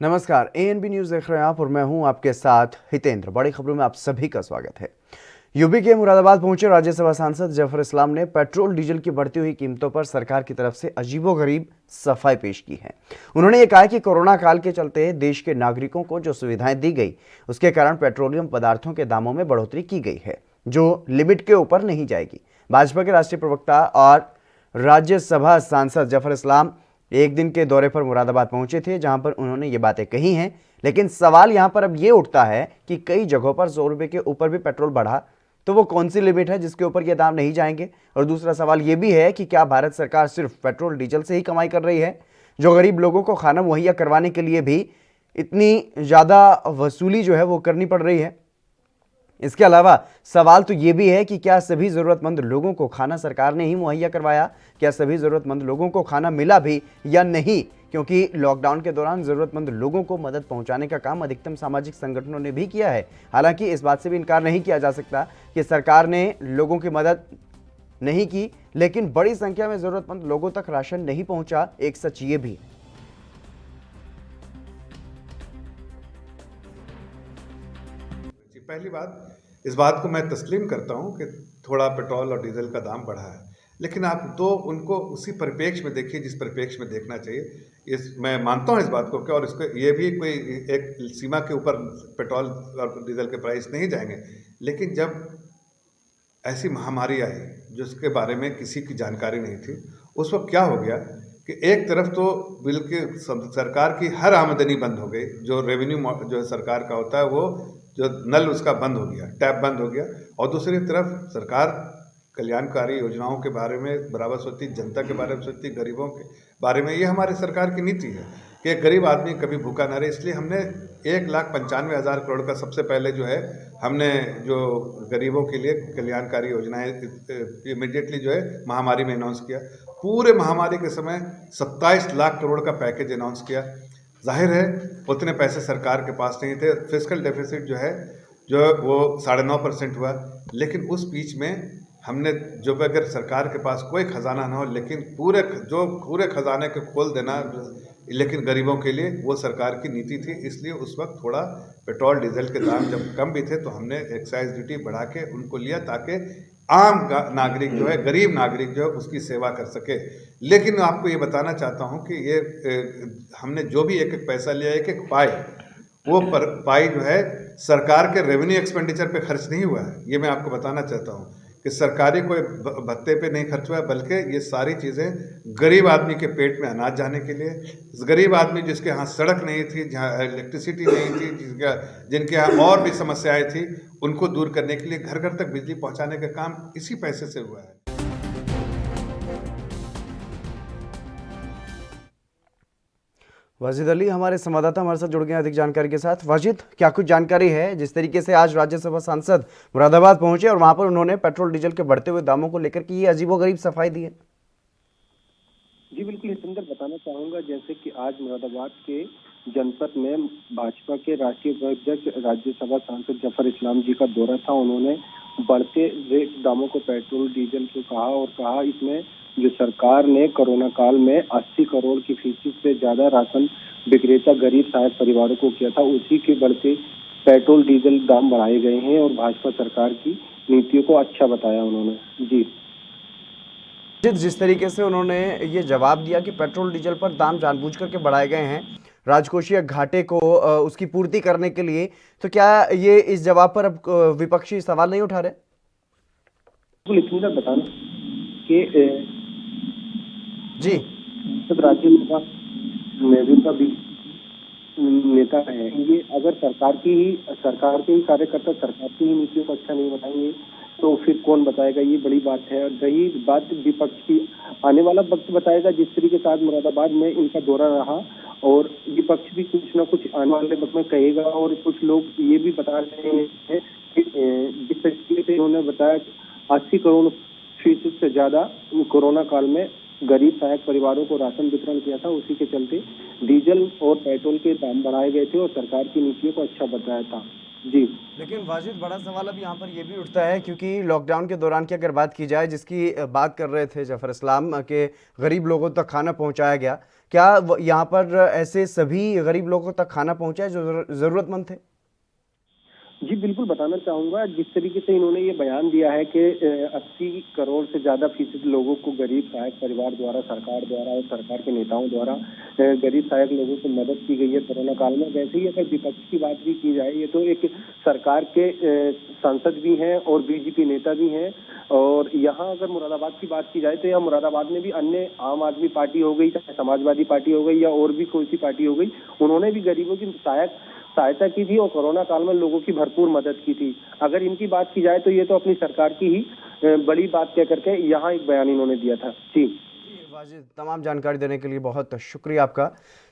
नमस्कार, ANB news देख रहे हैं आप और मैं हूं आपके साथ हितेंद्र। बड़ी खबरों में आप सभी का स्वागत है। यूपी के मुरादाबाद पहुंचे राज्यसभा सांसद जफर इस्लाम ने पेट्रोल डीजल की बढ़ती हुई कीमतों पर सरकार की तरफ से अजीबोगरीब सफाई पेश की है। उन्होंने ये कहा कि कोरोना काल के चलते देश के नागरिकों को जो सुविधाएं दी गई उसके कारण पेट्रोलियम पदार्थों के दामों में बढ़ोतरी की गई है, जो लिमिट के ऊपर नहीं जाएगी। भाजपा के राष्ट्रीय प्रवक्ता और राज्यसभा सांसद जफर इस्लाम एक दिन के दौरे पर मुरादाबाद पहुंचे थे, जहां पर उन्होंने ये बातें कही हैं। लेकिन सवाल यहां पर अब ये उठता है कि कई जगहों पर 100 रुपए के ऊपर भी पेट्रोल बढ़ा, तो वो कौन सी लिमिट है जिसके ऊपर ये दाम नहीं जाएंगे। और दूसरा सवाल ये भी है कि क्या भारत सरकार सिर्फ पेट्रोल डीजल से ही कमाई कर रही है, जो गरीब लोगों को खाना मुहैया करवाने के लिए भी इतनी ज़्यादा वसूली जो है वो करनी पड़ रही है। इसके अलावा सवाल तो ये भी है कि क्या सभी ज़रूरतमंद लोगों को खाना सरकार ने ही मुहैया करवाया, क्या सभी ज़रूरतमंद लोगों को खाना मिला भी या नहीं, क्योंकि लॉकडाउन के दौरान ज़रूरतमंद लोगों को मदद पहुंचाने का काम अधिकतम सामाजिक संगठनों ने भी किया है। हालांकि इस बात से भी इनकार नहीं किया जा सकता कि सरकार ने लोगों की मदद नहीं की, लेकिन बड़ी संख्या में ज़रूरतमंद लोगों तक राशन नहीं पहुंचा, एक सच ये भी है। पहली बात, इस बात को मैं तस्लीम करता हूं कि थोड़ा पेट्रोल और डीजल का दाम बढ़ा है, लेकिन आप तो उनको उसी परिप्रेक्ष्य में देखिए जिस परिप्रेक्ष्य में देखना चाहिए। मैं मानता हूं इस बात को कि और इसको ये भी कोई एक सीमा के ऊपर पेट्रोल और डीजल के प्राइस नहीं जाएंगे, लेकिन जब ऐसी महामारी आई जिसके बारे में किसी की जानकारी नहीं थी, उस वक्त क्या हो गया कि एक तरफ तो बिल्कुल सरकार की हर आमदनी बंद हो गई, जो रेवेन्यू जो सरकार का होता है वो जो नल उसका बंद हो गया, टैप बंद हो गया। और दूसरी तरफ सरकार कल्याणकारी योजनाओं के बारे में बराबर सोचती, जनता के बारे में सोचती, गरीबों के बारे में। ये हमारी सरकार की नीति है कि गरीब आदमी कभी भूखा ना रहे। इसलिए हमने 1,95,000 करोड़ का सबसे पहले जो है हमने जो गरीबों के लिए कल्याणकारी योजनाएं इमीडिएटली जो है महामारी में अनाउंस किया। पूरे महामारी के समय 27 लाख करोड़ का पैकेज अनाउंस किया। जाहिर है उतने पैसे सरकार के पास नहीं थे, फिस्कल डेफिसिट जो है जो वो 9.5% हुआ। लेकिन उस बीच में हमने जो अगर सरकार के पास कोई खजाना ना हो, लेकिन पूरे खजाने को खोल देना लेकिन गरीबों के लिए, वो सरकार की नीति थी। इसलिए उस वक्त थोड़ा पेट्रोल डीजल के दाम जब कम भी थे तो हमने एक्साइज ड्यूटी बढ़ा के उनको लिया, ताकि आम नागरिक जो है, गरीब नागरिक जो है उसकी सेवा कर सके। लेकिन आपको ये बताना चाहता हूँ कि ये हमने जो भी एक एक पैसा लिया, एक एक पाई, वो पाई जो है सरकार के रेवेन्यू एक्सपेंडिचर पे खर्च नहीं हुआ है। ये मैं आपको बताना चाहता हूँ कि सरकारी कोई भत्ते पे नहीं खर्च हुआ है, बल्कि ये सारी चीज़ें गरीब आदमी के पेट में अनाज जाने के लिए, गरीब आदमी जिसके यहाँ सड़क नहीं थी, जहाँ इलेक्ट्रिसिटी नहीं थी, जिनके यहाँ और भी समस्याएं थी, उनको दूर करने के लिए, घर घर तक बिजली पहुँचाने का काम इसी पैसे से हुआ है। वाजिद अली हमारे संवाददाता हमारे साथ जुड़ गए अधिक जानकारी के साथ। वाजिद, क्या कुछ जानकारी है? जिस तरीके से आज राज्यसभा सांसद मुरादाबाद पहुंचे और वहां पर उन्होंने पेट्रोल डीजल के बढ़ते हुए दामों को लेकर की ये अजीबोगरीब सफाई दी है। जी बिल्कुल हितेंद्र, बताना चाहूंगा जैसे कि आज मुरादाबाद के जनपद में भाजपा के राष्ट्रीय उपाध्यक्ष राज्यसभा सांसद जफर इस्लाम जी का दौरा था। उन्होंने बढ़ते रेट दामों को पेट्रोल डीजल को कहा इसमें जो सरकार ने कोरोना काल में 80 करोड़ की फीसदी से ज्यादा राशन विक्रेता गरीब सहायक परिवारों को किया था, उसी के बढ़ते पेट्रोल डीजल दाम बढ़ाए गए हैं और भाजपा सरकार की नीतियों को अच्छा बताया उन्होंने। जी जिस तरीके से उन्होंने ये जवाब दिया कि पेट्रोल डीजल पर दाम जानबूझ करके बढ़ाए गए हैं राजकोषीय घाटे को उसकी पूर्ति करने के लिए, तो क्या ये इस जवाब पर अब विपक्षी सवाल नहीं उठा रहे? बिल्कुल बताना कि जी सब राज्यसभा नेता भी नेता है, ये अगर सरकार के ही कार्यकर्ता सरकार की ही नीतियों को अच्छा नहीं बताएंगे तो फिर कौन बताएगा? ये बड़ी बात है। और रही बात विपक्ष की, आने वाला वक्त बताएगा। जिस तरीके से आज मुरादाबाद में इनका दौरा रहा और विपक्ष भी कुछ ना कुछ आने वाले वक्त में कहेगा। और कुछ लोग ये भी बता रहे हैं कि जिस तरीके से उन्होंने बताया 80 करोड़ फीसद से ज्यादा कोरोना काल में गरीब सहायक परिवारों को राशन वितरण किया था, उसी के चलते डीजल और पेट्रोल के दाम बढ़ाए गए थे और सरकार की नीतियों को अच्छा बताया था। जी लेकिन वाजिद, बड़ा सवाल अब यहाँ पर ये भी उठता है, क्योंकि लॉकडाउन के दौरान की अगर बात की जाए, जिसकी बात कर रहे थे जफर इस्लाम के गरीब लोगों तक खाना पहुँचाया गया, क्या यहाँ पर ऐसे सभी गरीब लोगों तक खाना पहुँचा है जो ज़रूरतमंद थे? जी बिल्कुल बताना चाहूंगा, जिस तरीके से इन्होंने ये बयान दिया है कि 80 करोड़ से ज्यादा फीसद लोगों को गरीब सहायक परिवार द्वारा, सरकार द्वारा और सरकार के नेताओं द्वारा गरीब सहायक लोगों को मदद की गई है कोरोना काल में। वैसे ही अगर विपक्ष की बात भी की जाए, ये तो एक सरकार के सांसद भी हैं और बीजेपी नेता भी हैं। और यहाँ अगर मुरादाबाद की बात की जाए तो यहाँ मुरादाबाद में भी अन्य आम आदमी पार्टी हो गई, चाहे समाजवादी पार्टी हो गई या और भी कोई सी पार्टी हो गई, उन्होंने भी गरीबों की सहायता की थी और कोरोना काल में लोगों की भरपूर मदद की थी। अगर इनकी बात की जाए तो ये तो अपनी सरकार की ही बड़ी बात कह करके यहाँ एक बयान इन्होंने दिया था। जी वाजिद, तमाम जानकारी देने के लिए बहुत शुक्रिया आपका।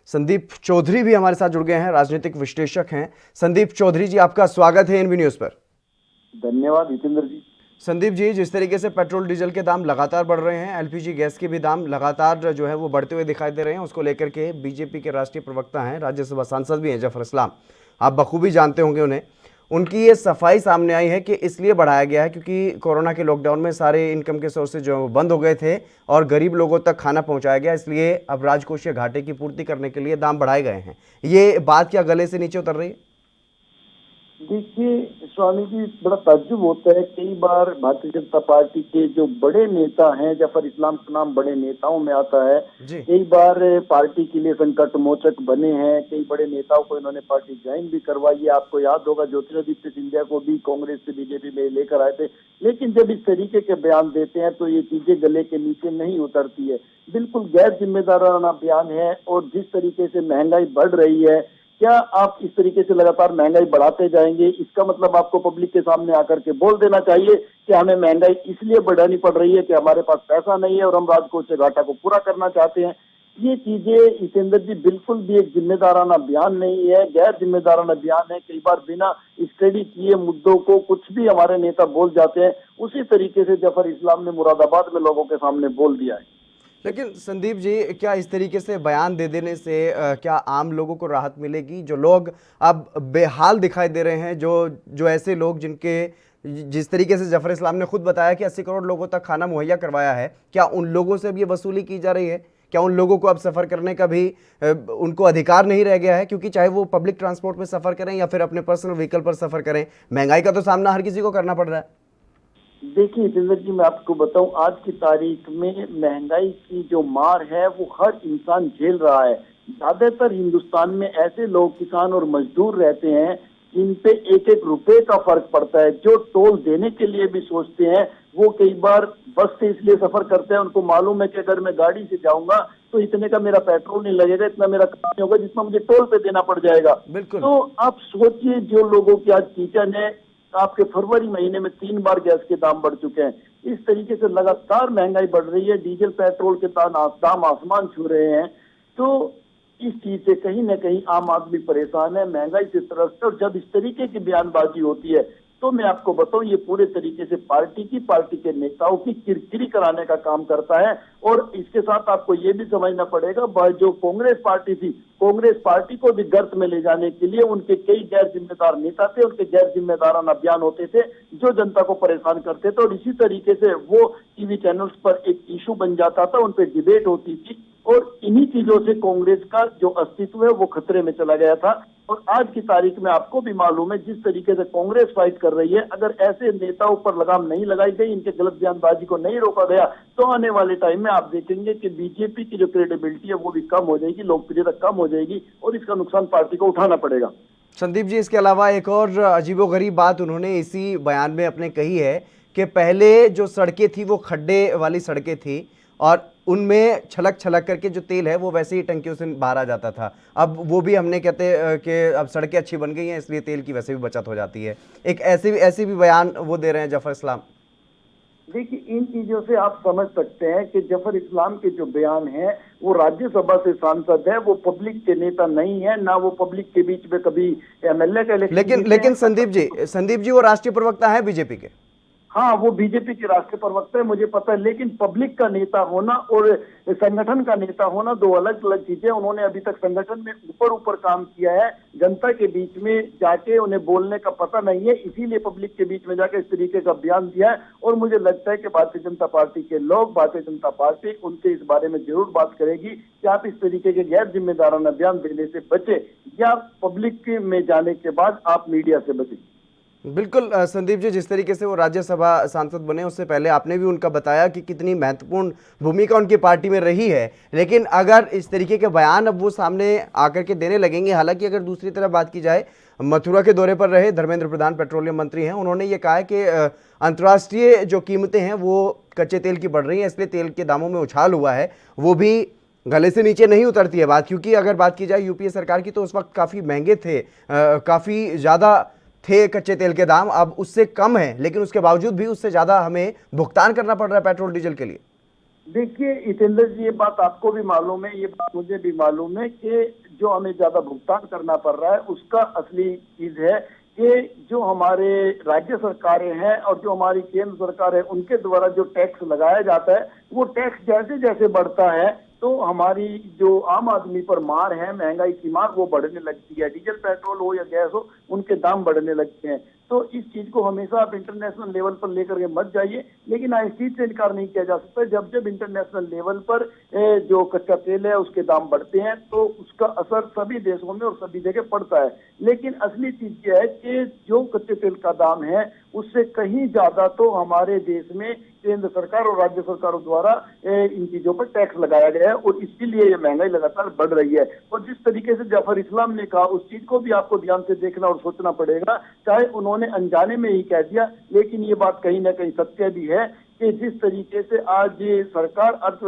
संदीप चौधरी भी हमारे साथ जुड़ गए हैं, राजनीतिक विश्लेषक हैं। संदीप चौधरी जी, आपका स्वागत है एनबी न्यूज़ पर। धन्यवाद हितेंद्र जी। संदीप जी, जिस तरीके से पेट्रोल डीजल के दाम लगातार बढ़ रहे हैं, एलपीजी गैस के भी दाम लगातार जो है वो बढ़ते हुए दिखाई दे रहे हैं, उसको लेकर के बीजेपी के राष्ट्रीय प्रवक्ता हैं, राज्यसभा सांसद भी हैं जफर इस्लाम, आप बखूबी जानते होंगे उन्हें। उनकी ये सफाई सामने आई है कि इसलिए बढ़ाया गया है क्योंकि कोरोना के लॉकडाउन में सारे इनकम के सोर्सेज जो बंद हो गए थे और गरीब लोगों तक खाना पहुंचाया गया, इसलिए अब राजकोषीय घाटे की पूर्ति करने के लिए दाम बढ़ाए गए हैं। ये बात क्या गले से नीचे उतर रही है? देखिए स्वामी जी, बड़ा ताज्जुब होता है। कई बार भारतीय जनता पार्टी के जो बड़े नेता हैं, जफर इस्लाम का नाम बड़े नेताओं में आता है, कई बार पार्टी के लिए संकट मोचक बने हैं। कई बड़े नेताओं को इन्होंने पार्टी ज्वाइन भी करवाई है। आपको याद होगा ज्योतिरादित्य सिंधिया को भी कांग्रेस से बीजेपी में लेकर आए थे। लेकिन जब इस तरीके के बयान देते हैं तो ये चीजें गले के नीचे नहीं उतरती है। बिल्कुल गैर जिम्मेदाराना बयान है। और जिस तरीके से महंगाई बढ़ रही है, क्या आप इस तरीके से लगातार महंगाई बढ़ाते जाएंगे? इसका मतलब आपको पब्लिक के सामने आकर के बोल देना चाहिए कि हमें महंगाई इसलिए बढ़ानी पड़ रही है कि हमारे पास पैसा नहीं है और हम राजकोषीय घाटा को पूरा करना चाहते हैं। ये चीजें हितेंद्र जी बिल्कुल भी एक जिम्मेदाराना बयान नहीं है, गैर जिम्मेदाराना बयान है। कई बार बिना स्टडी किए मुद्दों को कुछ भी हमारे नेता बोल जाते हैं। उसी तरीके से जफर इस्लाम ने मुरादाबाद में लोगों के सामने बोल दिया है। लेकिन संदीप जी, क्या इस तरीके से बयान दे देने से क्या आम लोगों को राहत मिलेगी? जो लोग अब बेहाल दिखाई दे रहे हैं, जो ऐसे लोग जिस तरीके से जफर इस्लाम ने खुद बताया कि 80 करोड़ लोगों तक खाना मुहैया करवाया है, क्या उन लोगों से अब ये वसूली की जा रही है? क्या उन लोगों को अब सफ़र करने का भी उनको अधिकार नहीं रह गया है? क्योंकि चाहे वो पब्लिक ट्रांसपोर्ट में सफ़र करें या फिर अपने पर्सनल व्हीकल पर सफ़र करें, महंगाई का तो सामना हर किसी को करना पड़ रहा है। देखिए जिंदर जी, मैं आपको बताऊं, आज की तारीख में महंगाई की जो मार है वो हर इंसान झेल रहा है। ज्यादातर हिंदुस्तान में ऐसे लोग, किसान और मजदूर रहते हैं जिन पे एक एक रुपए का फर्क पड़ता है। जो टोल देने के लिए भी सोचते हैं वो कई बार बस से इसलिए सफर करते हैं, उनको मालूम है कि अगर मैं गाड़ी से जाऊंगा तो इतने का मेरा पेट्रोल नहीं लगेगा, इतना मेरा खर्च नहीं होगा जितना मुझे टोल पे देना पड़ जाएगा। तो आप सोचिए, जो लोगों की आज किचन है, आपके फरवरी महीने में 3 बार गैस के दाम बढ़ चुके हैं। इस तरीके से लगातार महंगाई बढ़ रही है। डीजल पेट्रोल के दाम आसमान छू रहे हैं। तो इस चीज से कहीं ना कहीं आम आदमी परेशान है, महंगाई से त्रस्त है। और जब इस तरीके की बयानबाजी होती है तो मैं आपको बताऊं, ये पूरे तरीके से पार्टी के नेताओं की किरकिरी कराने का काम करता है। और इसके साथ आपको ये भी समझना पड़ेगा, जो कांग्रेस पार्टी थी, कांग्रेस पार्टी को भी गर्त में ले जाने के लिए उनके कई गैर जिम्मेदार नेता थे, उनके गैर जिम्मेदाराना बयान होते थे जो जनता को परेशान करते थे। और इसी तरीके से वो टीवी चैनल्स पर एक इशू बन जाता था, उन पर डिबेट होती थी। और इन्हीं चीजों से कांग्रेस का जो अस्तित्व है वो खतरे में चला गया था। और आज की तारीख में आपको भी मालूम है, जिस तरीके से कांग्रेस फाइट कर रही है, अगर ऐसे नेताओं पर लगाम नहीं लगाई गई, इनके गलत बयानबाजी को नहीं रोका गया, तो आने वाले टाइम में आप देखेंगे कि बीजेपी की जो क्रेडिबिलिटी है वो भी कम हो जाएगी, लोकप्रियता कम हो जाएगी और इसका नुकसान पार्टी को उठाना पड़ेगा। संदीप जी, इसके अलावा एक और अजीबोगरीब बात उन्होंने इसी बयान में अपने कही है कि पहले जो सड़कें थी वो खड्डे वाली सड़कें थी और उनमें छलक छलक करके जो तेल है वो वैसे ही टंकियों से बाहर आ जाता था। अब वो भी हमने कहते कि अब सड़कें अच्छी बन गई हैं इसलिए तेल की वैसे भी बचत हो जाती है। एक ऐसे भी बयान वो दे रहे हैं जफर इस्लाम। देखिए, इन चीजों से आप समझ सकते हैं कि जफर इस्लाम के जो बयान है वो राज्यसभा से सांसद है, वो पब्लिक के नेता नहीं है, ना वो पब्लिक के बीच में कभी एमएलए का इलेक्शन। लेकिन संदीप जी वो राष्ट्रीय प्रवक्ता है बीजेपी के। हाँ, वो बीजेपी के राष्ट्रीय प्रवक्ता है, मुझे पता है, लेकिन पब्लिक का नेता होना और संगठन का नेता होना दो अलग अलग चीजें। उन्होंने अभी तक संगठन में ऊपर ऊपर काम किया है, जनता के बीच में जाके उन्हें बोलने का पता नहीं है, इसीलिए पब्लिक के बीच में जाके इस तरीके का बयान दिया है। और मुझे लगता है कि भारतीय जनता पार्टी के लोग, भारतीय जनता पार्टी उनसे इस बारे में जरूर बात करेगी कि आप इस तरीके के गैर जिम्मेदाराना बयान देने से बचे, या पब्लिक में जाने के बाद आप मीडिया से बचे। बिल्कुल संदीप जी, जिस तरीके से वो राज्यसभा सांसद बने उससे पहले आपने भी उनका बताया कि कितनी महत्वपूर्ण भूमिका उनकी पार्टी में रही है, लेकिन अगर इस तरीके के बयान अब वो सामने आकर के देने लगेंगे, हालांकि अगर दूसरी तरफ बात की जाए, मथुरा के दौरे पर रहे धर्मेंद्र प्रधान पेट्रोलियम मंत्री हैं, उन्होंने ये कहा है कि अंतर्राष्ट्रीय जो कीमतें हैं वो कच्चे तेल की बढ़ रही हैं, इसलिए तेल के दामों में उछाल हुआ है, वो भी गले से नीचे नहीं उतरती है बात। क्योंकि अगर बात की जाए यूपीए सरकार की तो उस वक्त काफ़ी महंगे थे, काफ़ी ज़्यादा थे कच्चे तेल के दाम, अब उससे कम है, लेकिन उसके बावजूद भी उससे ज़्यादा हमें भुगतान करना पड़ रहा है पेट्रोल डीजल के लिए। देखिए हितेंद्र जी, ये बात आपको भी मालूम है, ये बात मुझे भी मालूम है कि जो हमें ज्यादा भुगतान करना पड़ रहा है उसका असली चीज है कि जो हमारे राज्य सरकारें हैं और जो हमारी केंद्र सरकार है उनके द्वारा जो टैक्स लगाया जाता है, वो टैक्स जैसे जैसे बढ़ता है तो हमारी जो आम आदमी पर मार है, महंगाई की मार, वो बढ़ने लगती है। डीजल पेट्रोल हो या गैस हो, उनके दाम बढ़ने लगते हैं। तो इस चीज को हमेशा आप इंटरनेशनल लेवल पर लेकर के मत जाइए, लेकिन इस चीज से इनकार नहीं किया जा सकता। जब जब इंटरनेशनल लेवल पर जो कच्चा तेल है उसके दाम बढ़ते हैं तो उसका असर सभी देशों में और सभी जगह पड़ता है। लेकिन असली चीज यह है कि जो कच्चे तेल का दाम है उससे कहीं ज्यादा तो हमारे देश में केंद्र सरकार और राज्य सरकारों द्वारा इन चीजों पर टैक्स लगाया गया है और इसीलिए ये महंगाई लगातार बढ़ रही है। और जिस तरीके से जफर इस्लाम ने कहा, उस चीज को भी आपको ध्यान से देखना और सोचना पड़ेगा। चाहे उन्होंने अनजाने में ही कह दिया, लेकिन ये बात कहीं ना कहीं सत्य भी है कि जिस तरीके से आज सरकार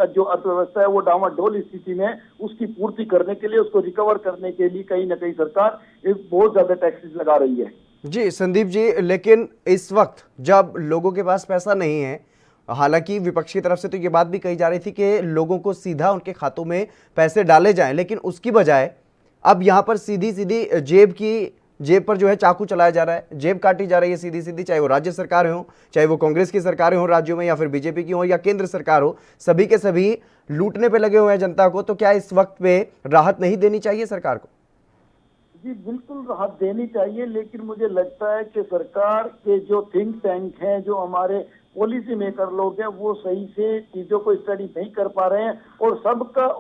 जो अर्थव्यवस्था है वो डामाडोल स्थिति में, उसकी पूर्ति करने के लिए, उसको रिकवर करने के लिए कहीं ना कहीं सरकार बहुत ज्यादा टैक्सेस लगा रही है। जी संदीप जी, लेकिन इस वक्त जब लोगों के पास पैसा नहीं है, हालांकि विपक्ष की तरफ से तो ये बात भी कही जा रही थी कि लोगों को सीधा उनके खातों में पैसे डाले जाएं, लेकिन उसकी बजाय अब यहाँ पर सीधी सीधी जेब पर जो है चाकू चलाया जा रहा है, जेब काटी जा रही है सीधी सीधी, चाहे वो राज्य सरकार हो, चाहे वो कांग्रेस की सरकारें हो राज्यों में, या फिर बीजेपी की हो, या केंद्र सरकार हो, सभी के सभी लूटने पे लगे हुए हैं जनता को। तो क्या इस वक्त पे राहत नहीं देनी चाहिए सरकार को? जी बिल्कुल राहत देनी चाहिए, लेकिन मुझे लगता है कि सरकार के जो थिंक टैंक हैं, जो हमारे पॉलिसी मेकर लोग हैं, वो सही से चीजों को स्टडी नहीं कर पा रहे हैं और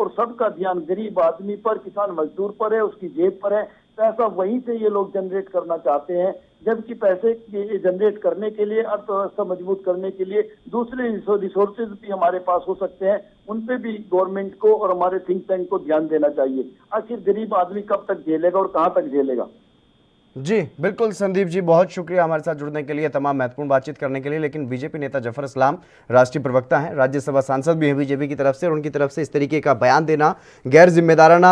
सबका ध्यान गरीब आदमी पर, किसान मजदूर पर है, उसकी जेब पर है। पैसा वहीं से ये लोग जनरेट करना चाहते हैं, जबकि पैसे जनरेट करने के लिए, अर्थव्यवस्था मजबूत करने के लिए दूसरे रिसोर्सेज भी हमारे पास हो सकते हैं, उन पे भी गवर्नमेंट को और हमारे थिंक टैंक को ध्यान देना चाहिए। आखिर गरीब आदमी कब तक झेलेगा और कहां तक झेलेगा? जी बिल्कुल संदीप जी, बहुत शुक्रिया हमारे साथ जुड़ने के लिए, तमाम महत्वपूर्ण बातचीत करने के लिए। लेकिन बीजेपी नेता जफर इस्लाम राष्ट्रीय प्रवक्ता हैं, राज्यसभा सांसद भी हैं बीजेपी की तरफ से, और उनकी तरफ से इस तरीके का बयान देना गैर जिम्मेदाराना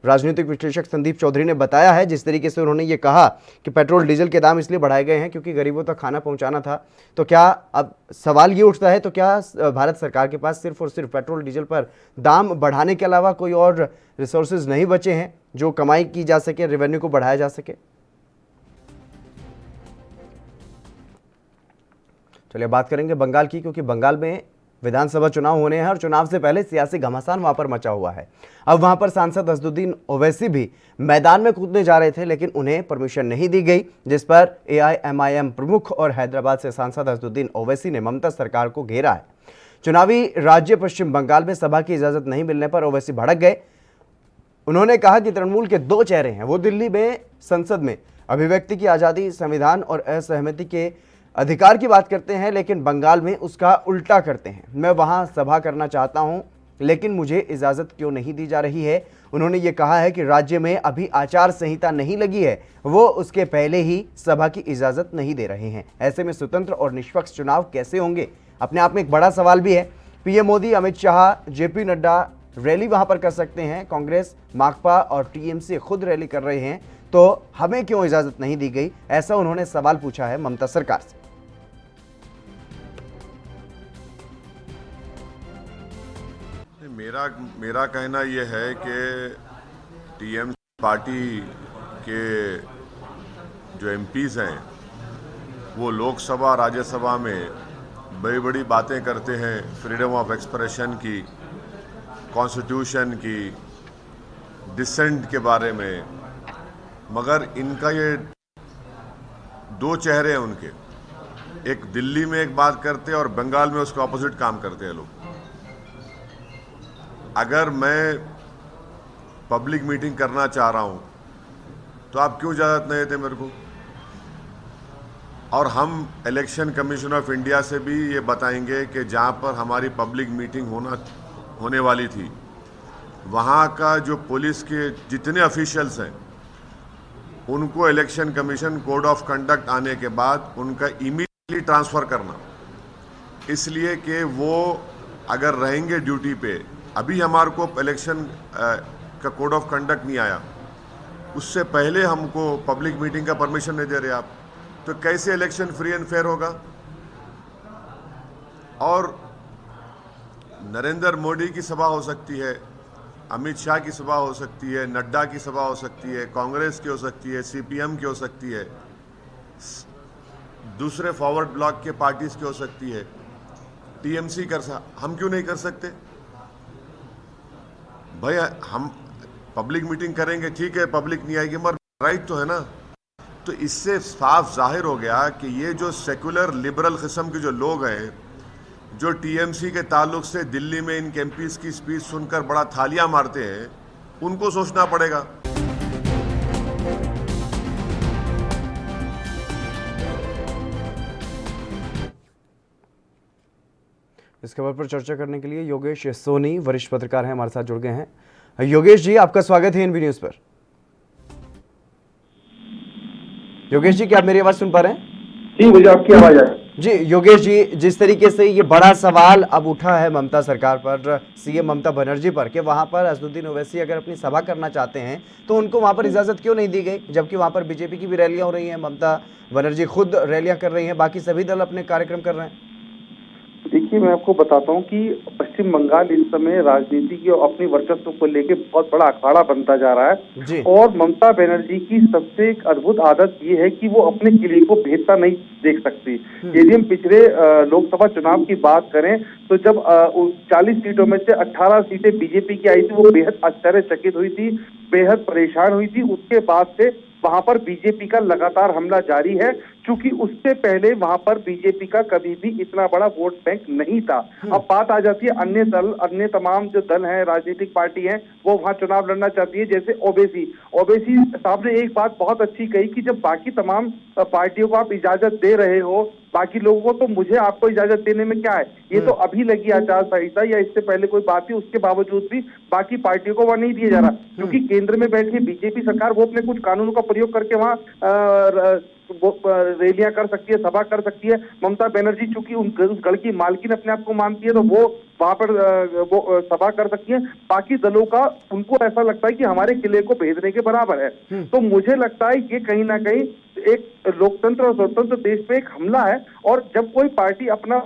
राजनीतिक विश्लेषक संदीप चौधरी ने बताया है। जिस तरीके से उन्होंने ये कहा कि पेट्रोल डीजल के दाम इसलिए बढ़ाए गए हैं क्योंकि गरीबों तक खाना पहुंचाना था, तो क्या अब सवाल ये उठता है, तो क्या भारत सरकार के पास सिर्फ और सिर्फ पेट्रोल डीजल पर दाम बढ़ाने के अलावा कोई और रिसोर्सेज नहीं बचे हैं जो कमाई की जा सके, रेवेन्यू को बढ़ाया जा सके? चलिए बात करेंगे बंगाल की, क्योंकि बंगाल में विधानसभा चुनाव होने हैं और चुनाव से पहले सियासी घमासान वहां पर मचा हुआ है। अब वहां पर सांसद असदुद्दीन ओवैसी भी मैदान में कूदने जा रहे थे, लेकिन उन्हें परमिशन नहीं दी गई, जिस पर एआईएमआईएम प्रमुख और हैदराबाद से सांसद असदुद्दीन ओवैसी ने ममता सरकार को घेरा है। चुनावी राज्य पश्चिम बंगाल में सभा की इजाजत नहीं मिलने पर ओवैसी भड़क गए। उन्होंने कहा कि तृणमूल के दो चेहरे हैं, वो दिल्ली में संसद में अभिव्यक्ति की आज़ादी, संविधान और असहमति के अधिकार की बात करते हैं, लेकिन बंगाल में उसका उल्टा करते हैं। मैं वहां सभा करना चाहता हूं, लेकिन मुझे इजाज़त क्यों नहीं दी जा रही है? उन्होंने ये कहा है कि राज्य में अभी आचार संहिता नहीं लगी है, वो उसके पहले ही सभा की इजाज़त नहीं दे रहे हैं। ऐसे में स्वतंत्र और निष्पक्ष चुनाव कैसे होंगे? अपने आप में एक बड़ा सवाल भी है। PM Modi, Amit Shah, JP Nadda rally वहां पर कर सकते हैं, कांग्रेस, माकपा और टीएमसी खुद रैली कर रहे हैं, तो हमें क्यों इजाज़त नहीं दी गई? ऐसा उन्होंने सवाल पूछा है ममता सरकार से। मेरा कहना यह है कि टीएमसी पार्टी के जो एमपीज हैं वो लोकसभा राज्यसभा में बड़ी बड़ी बातें करते हैं फ्रीडम ऑफ एक्सप्रेशन की, कॉन्स्टिट्यूशन की, डिसेंट के बारे में, मगर इनका ये दो चेहरे हैं उनके। एक दिल्ली में एक बात करते हैं और बंगाल में उसके ऑपोजिट काम करते हैं लोग। अगर मैं पब्लिक मीटिंग करना चाह रहा हूं तो आप क्यों इजाज़त नहीं देते मेरे को? और हम इलेक्शन कमीशन ऑफ इंडिया से भी ये बताएंगे कि जहां पर हमारी पब्लिक मीटिंग होने वाली थी, वहां का जो पुलिस के जितने ऑफिशियल्स हैं उनको election commission code of conduct आने के बाद उनका इमीडिएटली ट्रांसफ़र करना, इसलिए कि वो अगर रहेंगे ड्यूटी पे। अभी हमारे को इलेक्शन का कोड ऑफ कंडक्ट नहीं आया, उससे पहले हमको पब्लिक मीटिंग का परमिशन नहीं दे रहे आप, तो कैसे इलेक्शन फ्री एंड फेयर होगा? और नरेंद्र मोदी की सभा हो सकती है, अमित शाह की सभा हो सकती है, नड्डा की सभा हो सकती है, कांग्रेस की हो सकती है, सीपीएम की हो सकती है, दूसरे फॉरवर्ड ब्लॉक के पार्टीज की हो सकती है, टीएमसी हम क्यों नहीं कर सकते भाई? हम पब्लिक मीटिंग करेंगे, ठीक है, पब्लिक नहीं आएगी मगर राइट तो है ना। तो इससे साफ जाहिर हो गया कि ये जो सेकुलर लिबरल किस्म के जो लोग हैं, जो टीएमसी के ताल्लुक से दिल्ली में इन एमपीज की स्पीच सुनकर बड़ा थालियां मारते हैं, उनको सोचना पड़ेगा। इस खबर पर चर्चा करने के लिए योगेश सोनी वरिष्ठ पत्रकार हैं, हमारे साथ जुड़ गए हैं। योगेश जी, आपका स्वागत है एनबी न्यूज पर। योगेश जी, क्या आप मेरी आवाज सुन पा रहे हैं? जी, मुझे आपकी आवाज है। जी योगेश जी, जिस तरीके से ये बड़ा सवाल अब उठा है ममता सरकार पर, सीएम ममता बनर्जी पर, कि वहां पर असदुद्दीन ओवैसी अगर अपनी सभा करना चाहते हैं तो उनको वहां पर इजाजत क्यों नहीं दी गई, जबकि वहां पर बीजेपी की भी रैलियां हो रही हैं, ममता बनर्जी खुद रैलियां कर रही हैं, बाकी सभी दल अपने कार्यक्रम कर रहे हैं। देखिए, मैं आपको बताता हूं कि पश्चिम बंगाल इस समय राजनीति की अपनी वर्चस्व को लेकर बहुत बड़ा अखाड़ा बनता जा रहा है। और ममता बनर्जी की सबसे एक अद्भुत आदत ये है कि वो अपने किले को भेदता नहीं देख सकती। यदि हम पिछले लोकसभा चुनाव की बात करें तो जब 40 सीटों में से 18 सीटें बीजेपी की आई थी, वो बेहद आश्चर्यचकित हुई थी, बेहद परेशान हुई थी। उसके बाद से वहां पर बीजेपी का लगातार हमला जारी है, क्योंकि उससे पहले वहां पर बीजेपी का कभी भी इतना बड़ा वोट बैंक नहीं था। अब बात आ जाती है अन्य तमाम जो दल हैं, राजनीतिक पार्टी हैं, वो वहां चुनाव लड़ना चाहती है। जैसे ओवैसी साहब ने एक बात बहुत अच्छी कही कि जब बाकी तमाम पार्टियों को आप इजाजत दे रहे हो, बाकी लोगों को, तो मुझे आपको इजाजत देने में क्या है? ये तो अभी लगी आचार संहिता या इससे पहले कोई बात थी, उसके बावजूद भी बाकी पार्टियों को वह नहीं दिया जा रहा, क्योंकि केंद्र में बैठी बीजेपी सरकार वो अपने कुछ कानूनों का प्रयोग करके वहां रैलियां कर सकती है, सभा कर सकती है। ममता बनर्जी चूंकि उस गढ़ की मालकिन अपने आप को मानती है, तो वो वहां पर वो सभा कर सकती है। बाकी दलों का उनको ऐसा लगता है कि हमारे किले को भेदने के बराबर है। तो मुझे लगता है ये कहीं ना कहीं एक लोकतंत्र और स्वतंत्र देश पे एक हमला है। और जब कोई पार्टी अपना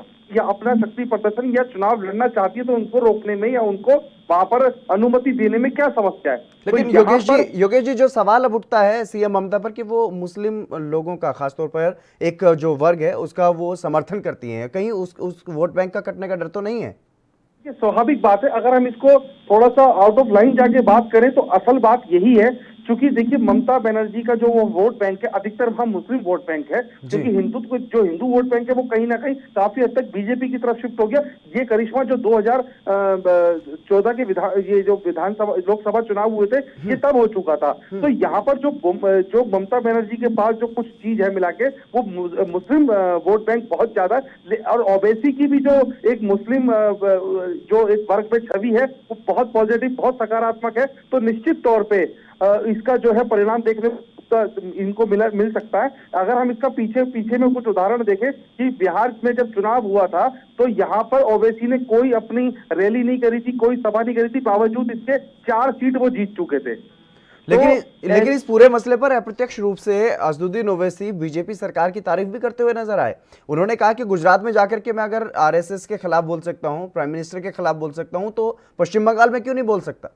शक्ति प्रदर्शन या चुनाव लड़ना चाहती है तो उनको रोकने में या उनको वहां पर अनुमति देने में क्या समस्या है? लेकिन तो योगेश जी जो सवाल अब उठता है सीएम ममता पर कि वो मुस्लिम लोगों का, खासतौर पर एक जो वर्ग है उसका वो समर्थन करती हैं, कहीं उस वोट बैंक का कटने का डर तो नहीं है? ये स्वाभाविक बात है। अगर हम इसको थोड़ा सा आउट ऑफ लाइन जाके बात करें तो असल बात यही है, क्योंकि देखिए ममता बनर्जी का जो वो वोट बैंक है अधिकतर वहां मुस्लिम वोट बैंक है, क्योंकि हिंदू वोट बैंक है वो कहीं ना कहीं काफी हद तक बीजेपी की तरफ शिफ्ट हो गया। ये करिश्मा जो 2014 के विधानसभा लोकसभा चुनाव हुए थे, ये तब हो चुका था। तो यहाँ पर जो ममता बनर्जी के पास जो कुछ चीज है मिला के, वो मुस्लिम वोट बैंक बहुत ज्यादा, और ओवैसी की भी जो एक मुस्लिम जो एक वर्ग में छवि है वो बहुत पॉजिटिव, बहुत सकारात्मक है। तो निश्चित तौर पे इसका जो है परिणाम देखने इनको मिल सकता है। अगर हम इसका पीछे में कुछ उदाहरण देखें कि बिहार में जब चुनाव हुआ था तो यहाँ पर ओवैसी ने कोई अपनी रैली नहीं करी थी, कोई सभा नहीं करी थी, बावजूद इसके 4 सीट वो जीत चुके थे। लेकिन इस पूरे मसले पर अप्रत्यक्ष रूप से असदुद्दीन ओवैसी बीजेपी सरकार की तारीफ भी करते हुए नजर आए। उन्होंने कहा कि गुजरात में जाकर के मैं अगर आरएसएस के खिलाफ बोल सकता हूं, प्राइम मिनिस्टर के खिलाफ बोल सकता हूं, तो पश्चिम बंगाल में क्यों नहीं बोल सकता?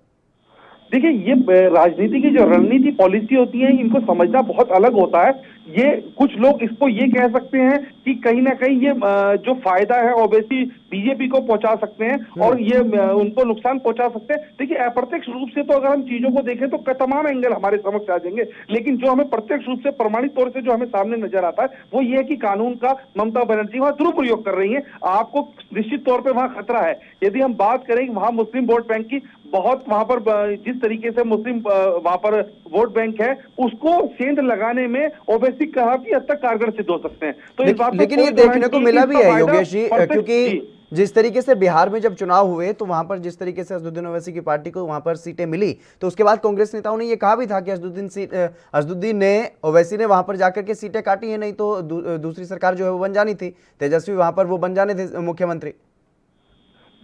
देखिए, ये राजनीति की जो रणनीति पॉलिसी होती है, इनको समझना बहुत अलग होता है। ये कुछ लोग इसको ये कह सकते हैं कि कहीं ना कहीं ये जो फायदा है ओवैसी बीजेपी को पहुंचा सकते हैं और ये उनको नुकसान पहुंचा सकते हैं। देखिए अप्रत्यक्ष रूप से तो अगर हम चीजों को देखें तो तमाम एंगल हमारे समक्ष आ जाएंगे, लेकिन जो हमें प्रत्यक्ष रूप से प्रमाणित तौर से जो हमें सामने नजर आता है वो ये है कि कानून का ममता बनर्जी वहां दुरुपयोग कर रही है। आपको निश्चित तौर पर वहां खतरा है। यदि हम बात करें वहां मुस्लिम वोट बैंक की, बहुत वहां पर जिस तरीके से मुस्लिम वहां पर वोट बैंक है उसको सेंध लगाने में ओवैसी काफी हद तक कारगर सिद्ध हो सकते हैं। तो इस बात लेकिन ये देखने को मिला भी है योगेश जी, क्योंकि जिस तरीके से बिहार में जब चुनाव हुए तो वहां पर जिस तरीके से असदुद्दीन ओवैसी की पार्टी को वहां पर सीटें मिली, तो उसके बाद कांग्रेस नेताओं ने ये कहा भी था कि असदुद्दीन ने ओवैसी ने वहां पर जाकर के सीटें काटी है, नहीं तो दूसरी सरकार जो है वो बन जानी थी, तेजस्वी वहां पर वो बन जाने थे मुख्यमंत्री।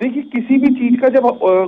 देखिए किसी भी चीज का जब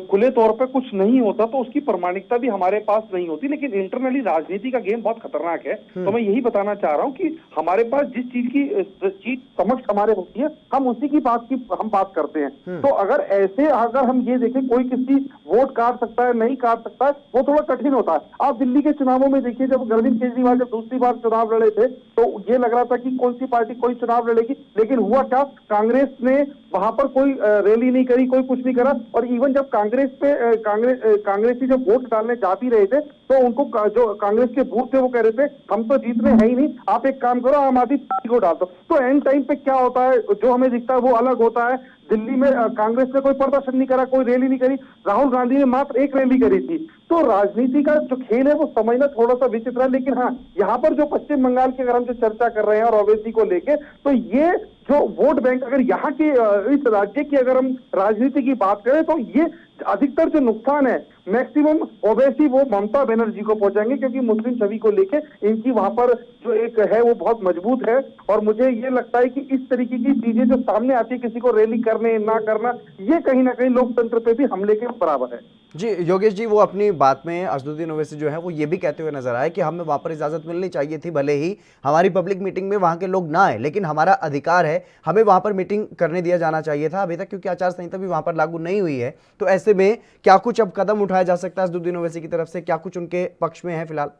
खुले तौर पर कुछ नहीं होता तो उसकी प्रामाणिकता भी हमारे पास नहीं होती, लेकिन इंटरनली राजनीति का गेम बहुत खतरनाक है। तो मैं यही बताना चाह रहा हूं कि हमारे पास जिस चीज समक्ष हमारे होती है हम उसी की बात करते हैं। तो अगर हम ये देखें कोई किसी वोट काट सकता है नहीं काट सकता है वो थोड़ा कठिन होता है। आप दिल्ली के चुनावों में देखिए, जब अरविंद केजरीवाल जब दूसरी बार चुनाव लड़े थे तो ये लग रहा था कि कौन सी पार्टी कोई चुनाव लड़ेगी, लेकिन हुआ क्या, कांग्रेस ने वहां पर कोई रैली नहीं करी, कोई कुछ नहीं करा। और इवन जब कांग्रेसी जब वोट डालने जा भी रहे थे तो उनको जो कांग्रेस के बूथ थे वो कह रहे थे हम तो जीतने हैं ही नहीं, आप एक काम करो आम आदमी पार्टी को डाल दो। तो एंड टाइम पे क्या होता है, जो हमें दिखता है वो अलग होता है। दिल्ली में कांग्रेस ने कोई प्रदर्शन नहीं करा, कोई रैली नहीं करी, राहुल गांधी ने मात्र एक रैली करी थी। तो राजनीति का जो खेल है वो समझना थोड़ा सा विचित्र है। लेकिन हाँ, यहाँ पर जो पश्चिम बंगाल की अगर हम जो चर्चा कर रहे हैं और ओवैसी को लेके, तो ये जो वोट बैंक अगर यहाँ की इस राज्य की अगर हम राजनीति की बात करें तो ये अधिकतर जो नुकसान है मैक्सिमम ओवैसी वो ममता बनर्जी को पहुंचाएंगे, क्योंकि मुस्लिम छवि को लेके इनकी वहां पर जो एक है वो बहुत मजबूत है। और मुझे ये लगता है कि इस तरीके की चीजें जो सामने आती है, किसी को रैली करने ना करना, ये कहीं ना कहीं लोकतंत्र पे भी हमले के बराबर है। जी योगेश जी, वो अपनी बात में असदुद्दीन ओवैसी जो है वो ये भी कहते हुए नजर आए कि हमें वहां पर इजाजत मिलनी चाहिए थी, भले ही हमारी पब्लिक मीटिंग में वहां के लोग ना आए, लेकिन हमारा अधिकार है, हमें वहां पर मीटिंग करने दिया जाना चाहिए था अभी तक, क्योंकि आचार संहिता भी वहां पर लागू नहीं हुई है। तो ऐसे में क्या कुछ अब कदम उठाया जा सकता है असदुद्दीन ओवैसी की तरफ से, क्या कुछ उनके पक्ष में है फिलहाल?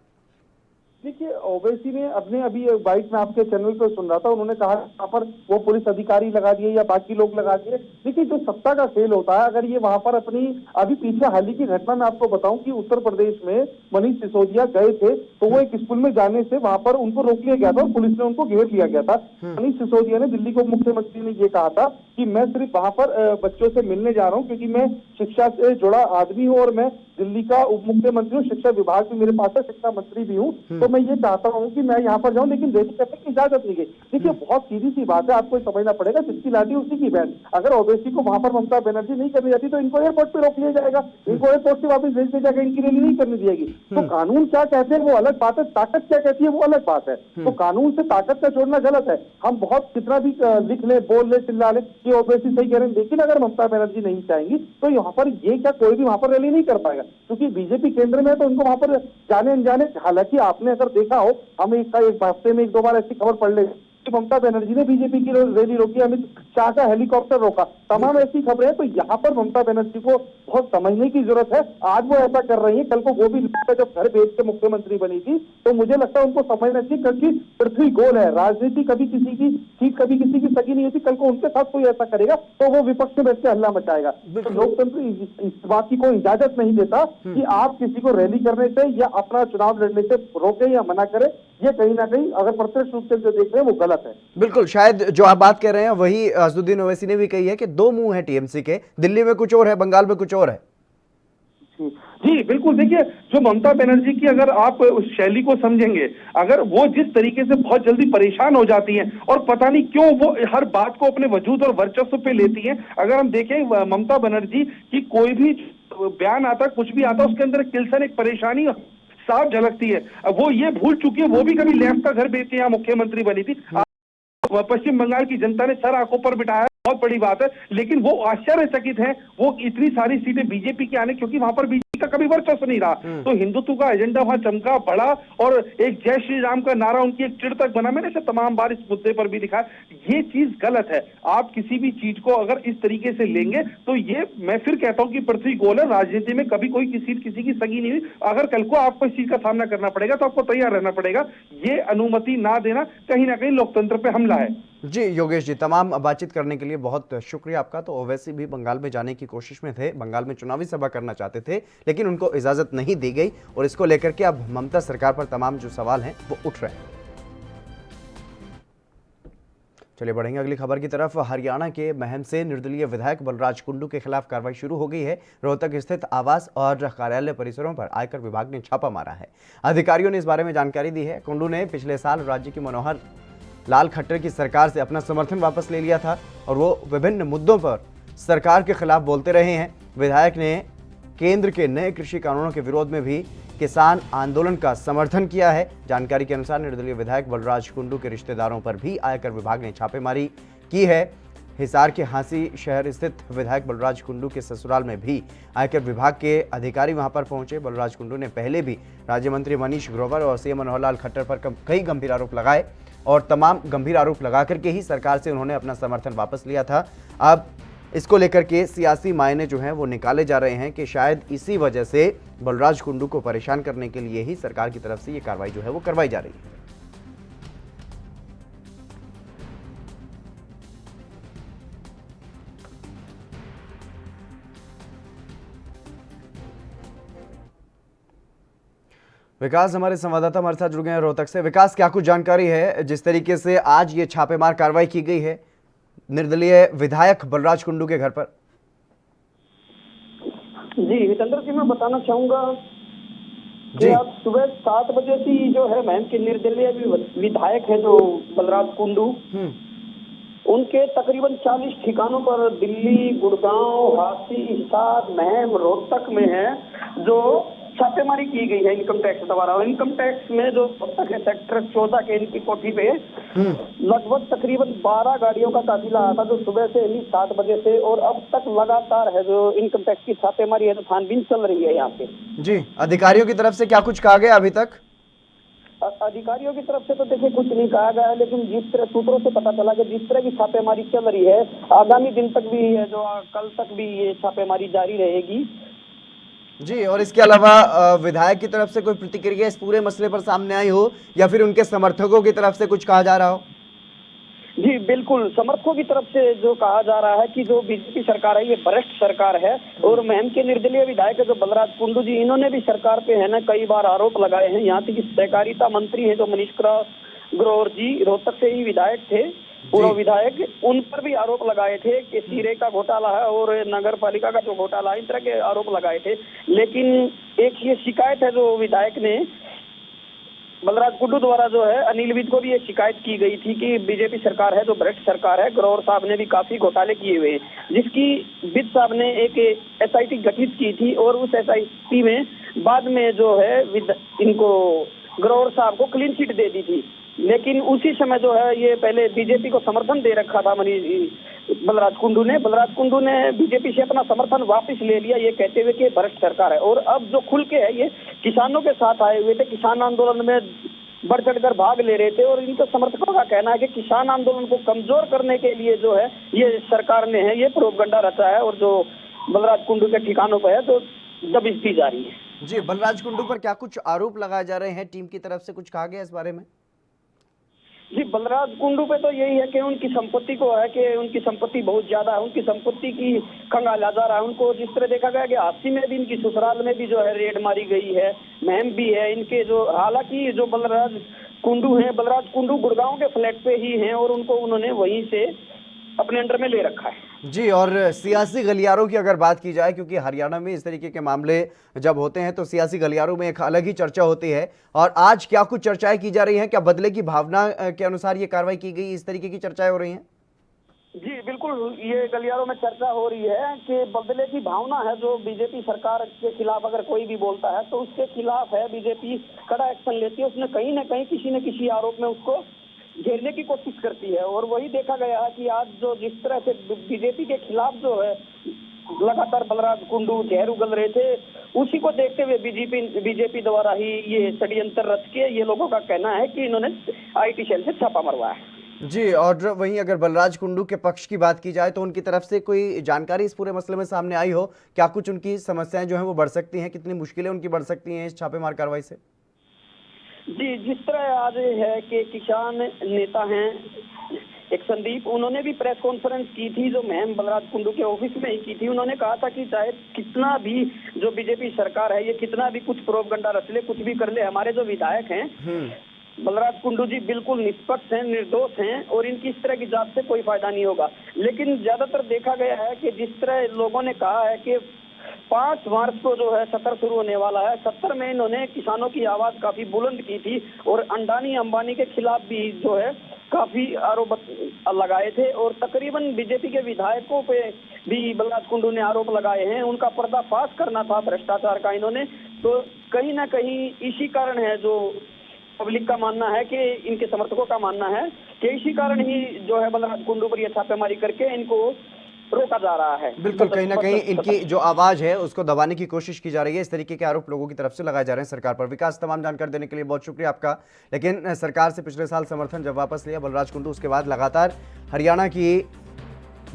देखिए ओवैसी ने अपने अभी बाइट में आपके चैनल पर सुन रहा था, उन्होंने कहा वहां पर वो पुलिस अधिकारी लगा दिए या बाकी लोग लगा दिए। देखिए जो सत्ता का खेल होता है, अगर ये वहां पर अपनी अभी पीछे हाल ही की घटना मैं आपको बताऊं कि उत्तर प्रदेश में मनीष सिसोदिया गए थे तो वो एक स्कूल में जाने से वहां पर उनको रोक लिया गया था और पुलिस ने उनको घेर लिया गया था। मनीष सिसोदिया ने, दिल्ली के मुख्यमंत्री ने ये कहा था कि मैं सिर्फ वहां पर बच्चों से मिलने जा रहा हूँ क्योंकि मैं शिक्षा से जुड़ा आदमी हूँ और मैं दिल्ली का उप मुख्यमंत्री हूँ, शिक्षा विभाग भी मेरे पास है, शिक्षा मंत्री भी हूँ, तो मैं ये चाहता हूँ कि मैं यहाँ पर जाऊँ, लेकिन रैली करने की इजाजत नहीं गई। देखिए बहुत सीधी सी बात है, आपको समझना पड़ेगा, जिसकी लाठी उसी की बहन। अगर ओवैसी को वहां पर ममता बनर्जी नहीं करनी जाती तो इनको एयरपोर्ट पे रोक लिया जाएगा, इनको एयरपोर्ट से वापस भेज दिया जाएगा, इनकी रैली नहीं करने दी जाएगी। तो कानून क्या कहते हैं वो अलग बात है, ताकत क्या कहती है वो अलग बात है। तो कानून से ताकत का छोड़ना गलत है। हम बहुत कितना भी लिख ले, बोल ले, चिल्ला ले कि ओवैसी सही कह रहे हैं, लेकिन अगर ममता बनर्जी नहीं चाहेंगी तो यहाँ पर ये क्या कोई भी वहां पर रैली नहीं कर पाएगा, क्योंकि बीजेपी केंद्र में है तो उनको वहां पर जाने अनजाने, हालांकि आपने अगर देखा हो, हम एक हफ्ते में 1-2 बार ऐसी खबर पढ़ ले, ममता बनर्जी ने बीजेपी की रैली रोकी, अमित शाह का हेलीकॉप्टर रोका, तमाम ऐसी खबरें। तो यहाँ पर ममता बनर्जी को बहुत समझने की जरूरत है। आज वो ऐसा कर रही है, कल को वो भी जब घर भेज के मुख्यमंत्री बनी थी तो मुझे लगता है उनको समझना चाहिए, क्योंकि पृथ्वी गोल है, राजनीति कभी किसी की सीट कभी किसी की सगी नहीं होती। कल को उनके साथ कोई ऐसा करेगा तो वो विपक्ष में बैठ के हल्ला मचाएगा। तो लोकतंत्र इस बात की कोई इजाजत नहीं देता कि आप किसी को रैली करने से या अपना चुनाव लड़ने से रोके या मना करें। ये कहीं ना कहीं अगर प्रत्यक्ष रूप से जो देख रहे हैं वो गलत है। बिल्कुल, शायद जो आप बात कर रहे हैं वही असदुद्दीन ओवैसी ने भी कही है कि 2 मुंह है टीएमसी के, दिल्ली में कुछ और है, बंगाल में कुछ और है। जी बिल्कुल, देखिए जो ममता बनर्जी की अगर आप उस शैली को समझेंगे, अगर वो जिस तरीके से बहुत जल्दी परेशान हो जाती हैं और पता नहीं क्यों वो हर बात को अपने वजूद और वर्चस्व पे लेती हैं। अगर हम देखें ममता बनर्जी की कोई भी बयान आता, कुछ भी आता, उसके अंदर किलसन एक परेशानी साफ झलकती है। वो ये भूल चुकी है, वो भी कभी लेफ्ट का घर बेच के यहाँ मुख्यमंत्री बनी थी। पश्चिम बंगाल की जनता ने सर आंखों पर बिठाया, बहुत बड़ी बात है, लेकिन वो आश्चर्यचकित है वो इतनी सारी सीटें बीजेपी की आने, क्योंकि वहां पर बीजेपी का कभी वर्चस्व नहीं रहा। तो हिंदुत्व का एजेंडा वहां चमका, बढ़ा और एक जय श्री राम का नारा उनकी एक चिढ़ तक बना। मैंने इसे तमाम बार इस मुद्दे पर भी लिखा, ये चीज गलत है। आप किसी भी चीज को अगर इस तरीके से लेंगे तो ये, मैं फिर कहता हूं कि पृथ्वी गोल है, राजनीति में कभी कोई सीट किसी की सगी नहीं हुई। अगर कल को आपको इस चीज का सामना करना पड़ेगा तो आपको तैयार रहना पड़ेगा। ये अनुमति ना देना कहीं ना कहीं लोकतंत्र पे हमला है। जी योगेश जी, तमाम बातचीत करने के लिए बहुत शुक्रिया आपका। तो ओवैसी भी बंगाल में जाने की कोशिश में थे, बंगाल में चुनावी सभा करना चाहते थे, लेकिन उनको इजाजत नहीं दी गई और इसको लेकर के अब ममता सरकार पर तमाम जो सवाल हैं वो उठ रहे हैं। चलिए बढ़ेंगे अगली खबर की तरफ। हरियाणा के महम से निर्दलीय विधायक बलराज कुंडू के खिलाफ कार्रवाई शुरू हो गई है। रोहतक स्थित आवास और कार्यालय परिसरों पर आयकर विभाग ने छापा मारा है। अधिकारियों ने इस बारे में जानकारी दी है। कुंडू ने पिछले साल राज्य की मनोहर लाल खट्टर की सरकार से अपना समर्थन वापस ले लिया था और वो विभिन्न मुद्दों पर सरकार के खिलाफ बोलते रहे हैं। विधायक ने केंद्र के नए कृषि कानूनों के विरोध में भी किसान आंदोलन का समर्थन किया है। जानकारी के अनुसार निर्दलीय विधायक बलराज कुंडू के रिश्तेदारों पर भी आयकर विभाग ने छापेमारी की है। हिसार के हांसी शहर स्थित विधायक बलराज कुंडू के ससुराल में भी आयकर विभाग के अधिकारी वहां पर पहुंचे। बलराज कुंडू ने पहले भी राज्य मंत्री मनीष ग्रोवर और सीएम मनोहर लाल खट्टर पर कई गंभीर आरोप लगाए और तमाम गंभीर आरोप लगा करके ही सरकार से उन्होंने अपना समर्थन वापस लिया था। अब इसको लेकर के सियासी मायने जो हैं वो निकाले जा रहे हैं कि शायद इसी वजह से बलराज कुंडू को परेशान करने के लिए ही सरकार की तरफ से ये कार्रवाई जो है वो करवाई जा रही है। विकास हमारे संवाददाता हमारे साथ जुड़ गए हैं रोहतक से। विकास, क्या कुछ जानकारी है जिस तरीके से आज ये छापेमार कार्रवाई की गई है निर्दलीय विधायक बलराज कुंडू के घर पर? जी हितेंद्र जी, मैं बताना चाहूंगा जी। कि आज सुबह 7 बजे से ही जो है महम के निर्दलीय विधायक है जो बलराज कुंडू, उनके तकरीबन 40 ठिकानों पर दिल्ली, गुड़गांव, हांसी, हिसार, महम, रोहतक में है जो छापेमारी की गई है इनकम टैक्स द्वारा। इनकम टैक्स में जो रोहतक है सेक्टर 14 के इनकी कोठी पे लगभग तकरीबन 12 गाड़ियों का काफिला आया था जो सुबह से ही 7 बजे से और अब तक लगातार है जो इनकम टैक्स की छापेमारी है, जो छानबीन चल रही है यहाँ पे। जी, अधिकारियों की तरफ से क्या कुछ कहा गया अभी तक? अधिकारियों की तरफ से तो देखिए कुछ नहीं कहा गया है, लेकिन जिस तरह सूत्रों से पता चला कि जिस तरह की छापेमारी चल रही है आगामी दिन तक भी है जो कल तक भी ये छापेमारी जारी रहेगी। जी, और इसके अलावा विधायक की तरफ से कोई प्रतिक्रिया इस पूरे मसले पर सामने आई हो या फिर उनके समर्थकों की तरफ से कुछ कहा जा रहा हो? जी बिल्कुल, समर्थकों की तरफ से जो कहा जा रहा है कि जो बीजेपी सरकार है ये भ्रष्ट सरकार है और महम के निर्दलीय विधायक है जो बलराज कुंडू जी, इन्होंने भी सरकार पे है ना कई बार आरोप लगाए हैं। यहाँ तक कि सहकारिता मंत्री है जो मनीष ग्रोवर जी, रोहतक से ही विधायक थे, पूर्व विधायक, उन पर भी आरोप लगाए थे कि सीरे का घोटाला है और नगर पालिका का जो घोटाला है, इस तरह के आरोप लगाए थे। लेकिन एक ये शिकायत है जो विधायक ने बलराज कुंडू द्वारा जो है अनिल विज को भी ये शिकायत की गई थी कि बीजेपी सरकार है जो भ्रष्ट सरकार है। ग्रोवर साहब ने भी काफी घोटाले किए हुए हैं, जिसकी विज साहब ने एक एसआईटी गठित की थी और उस एसआईटी में बाद में जो है इनको ग्रोवर साहब को क्लीन चिट दे दी थी। लेकिन उसी समय जो है ये पहले बीजेपी को समर्थन दे रखा था बलराज कुंडू ने बीजेपी से अपना समर्थन वापस ले लिया, ये कहते हुए कि भ्रष्ट सरकार है। और अब जो खुल के है ये किसानों के साथ आए हुए थे, किसान आंदोलन में बढ़ चढ़कर भाग ले रहे थे और इनके समर्थकों का कहना है कि किसान आंदोलन को कमजोर करने के लिए जो है ये सरकार ने है ये प्रोपगंडा रचा है और जो बलराज कुंडू के ठिकानों पर है तो दबिश दी जा रही है। जी, बलराज कुंडू पर क्या कुछ आरोप लगाए जा रहे हैं? टीम की तरफ से कुछ कहा गया इस बारे में? जी, बलराज कुंडू पे तो यही है कि उनकी संपत्ति को है कि उनकी संपत्ति बहुत ज्यादा है, उनकी संपत्ति की खंगाला जा रहा है। उनको जिस तरह देखा गया कि हांसी में भी इनकी ससुराल में भी जो है रेड मारी गई है, महम भी है इनके जो, हालांकि जो बलराज कुंडू गुड़गांव के फ्लैट पे ही हैं और उनको उन्होंने वहीं से अपने अंडर में ले रखा है। जी, और सियासी गलियारों की अगर बात की जाए, क्योंकि हरियाणा में इस तरीके के मामले जब होते हैं तो सियासी गलियारों में एक अलग ही चर्चा होती है, और आज क्या कुछ चर्चाएं की जा रही हैं? क्या बदले की भावना के अनुसार ये कार्रवाई की गई, इस तरीके की चर्चाएं हो रही हैं? जी बिल्कुल, ये गलियारों में चर्चा हो रही है कि बदले की भावना है। जो बीजेपी सरकार के खिलाफ अगर कोई भी बोलता है तो उसके खिलाफ है बीजेपी कड़ा एक्शन लेती है, उसने कहीं ना कहीं किसी न किसी आरोप में उसको घेरने की कोशिश करती है। और वही देखा गया है कि आज जो जिस तरह से बीजेपी के खिलाफ जो है लगातार बलराज कुंडू जहर उगल रहे थे उसी को देखते हुए बीजेपी द्वारा ही ये षड्यंत्र रच के, ये लोगों का कहना है कि इन्होंने IT सेल से छापा मरवाया है। जी, और वहीं अगर बलराज कुंडू के पक्ष की बात की जाए तो उनकी तरफ से कोई जानकारी इस पूरे मसले में सामने आई हो? क्या कुछ उनकी समस्याएं जो हैं वो बढ़ सकती हैं, कितनी मुश्किलें उनकी बढ़ सकती हैं इस छापेमार कार्रवाई से? जी, जिस तरह आज है कि किसान नेता हैं एक संदीप, उन्होंने भी प्रेस कॉन्फ्रेंस की थी जो महम बलराज कुंडू के ऑफिस में ही की थी। उन्होंने कहा था कि चाहे कितना भी जो बीजेपी सरकार है ये कितना भी कुछ प्रोपगंडा रच ले, कुछ भी कर ले, हमारे जो विधायक हैं बलराज कुंडू जी बिल्कुल निष्पक्ष हैं, निर्दोष हैं और इनकी इस तरह की जांच से कोई फायदा नहीं होगा। लेकिन ज्यादातर देखा गया है कि जिस तरह लोगों ने कहा है कि 5 मार्च को जो है सत्र शुरू होने वाला है, सत्र में इन्होंने किसानों की आवाज काफी बुलंद की थी और अंडानी अंबानी के खिलाफ भी जो है काफी आरोप लगाए थे और तकरीबन बीजेपी के विधायकों पे भी बलराज कुंडू ने आरोप लगाए हैं। उनका पर्दाफाश करना था भ्रष्टाचार का इन्होंने, तो कहीं ना कहीं इसी कारण है जो पब्लिक का मानना है कि इनके समर्थकों का मानना है कि इसी कारण ही जो है बलराज कुंडू पर यह छापेमारी करके इनको रोका जा रहा है। बिल्कुल, कहीं ना कहीं इनकी जो आवाज है उसको दबाने की कोशिश की जा रही है। इस तरीके के आरोप लोगों की तरफ से लगाए जा रहे हैं सरकार पर। विकास, तमाम जानकारी देने के लिए बहुत शुक्रिया आपका। लेकिन सरकार से पिछले साल समर्थन जब वापस लिया बलराज कुंडू, उसके बाद लगातार हरियाणा की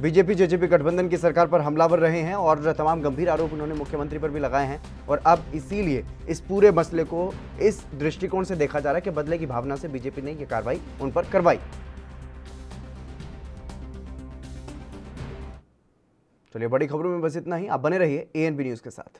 बीजेपी जेजेपी गठबंधन की सरकार पर हमलावर रहे हैं और तमाम गंभीर आरोप उन्होंने मुख्यमंत्री पर भी लगाए हैं। और अब इसीलिए इस पूरे मसले को इस दृष्टिकोण से देखा जा रहा है कि बदले की भावना से बीजेपी ने यह कार्रवाई उन पर करवाई। चलिए, बड़ी खबरों में बस इतना ही। आप बने रहिए ANB न्यूज़ के साथ।